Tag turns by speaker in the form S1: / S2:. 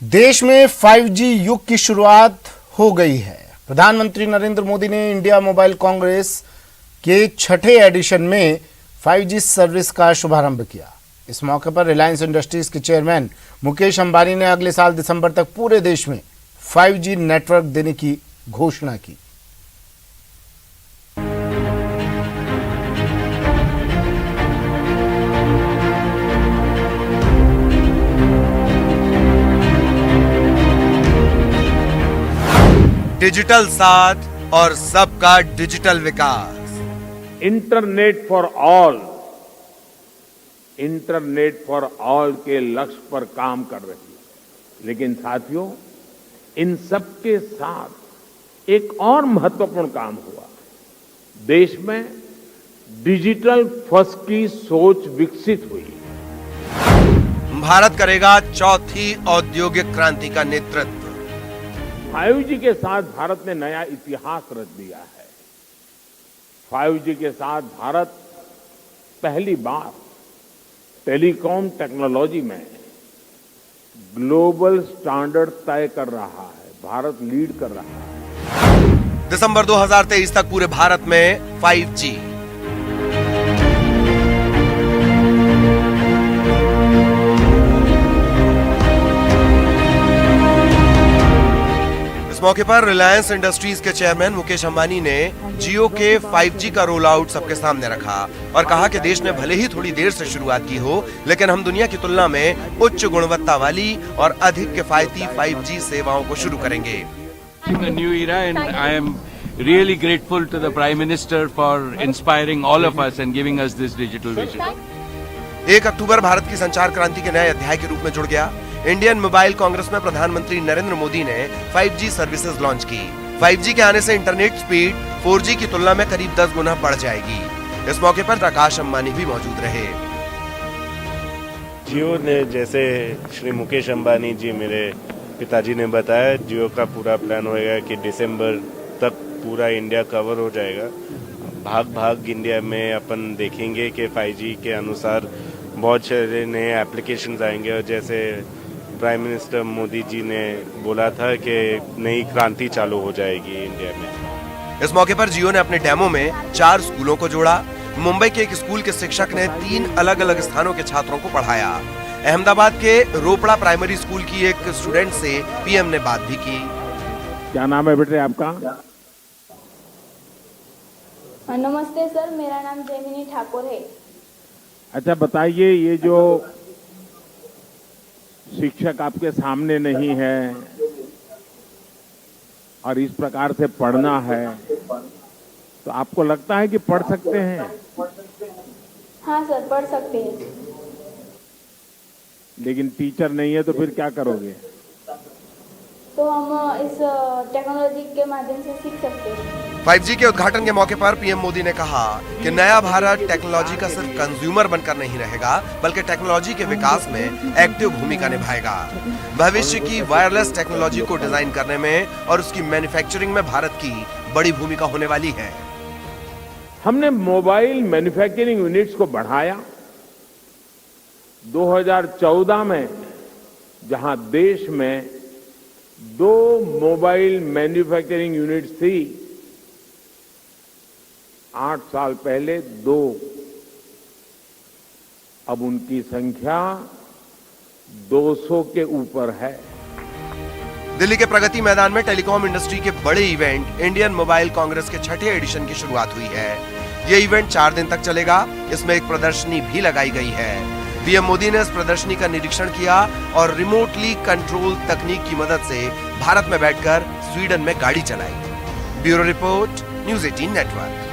S1: देश में 5G युग की शुरुआत हो गई है। प्रधानमंत्री नरेंद्र मोदी ने इंडिया मोबाइल कांग्रेस के छठे एडिशन में 5G सर्विस का शुभारंभ किया। इस मौके पर रिलायंस इंडस्ट्रीज के चेयरमैन मुकेश अंबानी ने अगले साल दिसंबर तक पूरे देश में 5G नेटवर्क देने की घोषणा की।
S2: डिजिटल साथ और सबका digital Vikas.
S3: Internet for all के लक्ष्य पर काम कर रही है। लेकिन साथियों, इन सब के साथ एक और महत्वपूर्ण काम हुआ। देश में डिजिटल फर्स्ट की सोच विकसित हुई।
S2: भारत करेगा चौथी औद्योगिक क्रांति का नेतृत्व।
S3: 5G के साथ भारत ने नया इतिहास रच दिया है। 5G के साथ भारत पहली बार टेलीकॉम टेक्नोलॉजी में ग्लोबल स्टैंडर्ड तय कर रहा है। भारत लीड कर रहा है।
S2: दिसंबर 2023 तक पूरे भारत में 5G। इस मौके पर रिलायंस इंडस्ट्रीज के चेयरमैन मुकेश अंबानी ने जियो के 5G का रोल आउट सबके सामने रखा और कहा कि देश ने भले ही थोड़ी देर से शुरुआत की हो, लेकिन हम दुनिया की तुलना में उच्च गुणवत्ता वाली और अधिक किफायती 5G सेवाओं को शुरू करेंगे।
S4: A new era, and I am really grateful to the Prime Minister for inspiring all of us and giving us this digital vision.
S2: 1 अक्टूबर भारत की संचार क्रांति के नए अध्याय के रूप में जुड़ गया। इंडियन मोबाइल कांग्रेस में प्रधानमंत्री नरेंद्र मोदी ने 5G सर्विसेज लॉन्च की। 5G के आने से इंटरनेट स्पीड 4G की तुलना में करीब 10 गुना बढ़ जाएगी। इस मौके पर प्रकाश अंबानी भी मौजूद रहे।
S5: जियो ने, जैसे श्री मुकेश अंबानी जी मेरे पिताजी ने बताया, जियो का पूरा प्लान होएगा कि दिसंबर तक पूरा इंडिया कवर हो जाएगा। भाग इंडिया में अपन देखेंगे कि 5G के अनुसार बहुत सारे नए एप्लीकेशंस आएंगे और जैसे प्राइम मिनिस्टर मोदी जी ने बोला था कि नई क्रांति चालू हो जाएगी इंडिया में।
S2: इस मौके पर जियो ने अपने डेमो में 4 स्कूलों को जोड़ा। मुंबई के एक स्कूल के शिक्षक ने 3 अलग अलग स्थानों के छात्रों को पढ़ाया। अहमदाबाद के रोपड़ा प्राइमरी स्कूल की एक स्टूडेंट से पीएम ने बात भी की।
S3: क्या नाम है बेटे आपका?
S6: नमस्ते सर, मेरा नाम जैमिनी ठाकुर है।
S3: अच्छा बताइए, ये जो शिक्षक आपके सामने नहीं है और इस प्रकार से पढ़ना है, तो आपको लगता है कि पढ़ सकते हैं?
S6: हाँ सर, पढ़ सकते हैं।
S3: लेकिन टीचर नहीं है तो फिर क्या करोगे?
S6: तो हम इस टेक्नोलॉजी के माध्यम से सीख सकते हैं।
S2: 5G के उद्घाटन के मौके पर पीएम मोदी ने कहा कि नया भारत टेक्नोलॉजी का सिर्फ कंज्यूमर बनकर नहीं रहेगा, बल्कि टेक्नोलॉजी के विकास में एक्टिव भूमिका निभाएगा। भविष्य की वायरलेस टेक्नोलॉजी को डिजाइन करने में और उसकी मैन्युफैक्चरिंग में भारत की बड़ी भूमिका होने वाली है।
S3: हमने मोबाइल मैन्युफैक्चरिंग यूनिट्स को बढ़ाया। 2014 में जहां देश में 2 मोबाइल मैन्युफैक्चरिंग यूनिट्स थी, 8 साल पहले 2। अब उनकी संख्या 200 के ऊपर है।
S2: दिल्ली के प्रगति मैदान में टेलीकॉम इंडस्ट्री के बड़े इवेंट इंडियन मोबाइल कांग्रेस के छठे एडिशन की शुरुआत हुई है। ये इवेंट 4 दिन तक चलेगा। इसमें एक प्रदर्शनी भी लगाई गई है। पीएम मोदी ने इस प्रदर्शनी का निरीक्षण किया और रिमोटली कंट्रोल तकनीक की मदद से भारत में बैठकर स्वीडन में गाड़ी चलाई। Bureau report, news 18 network.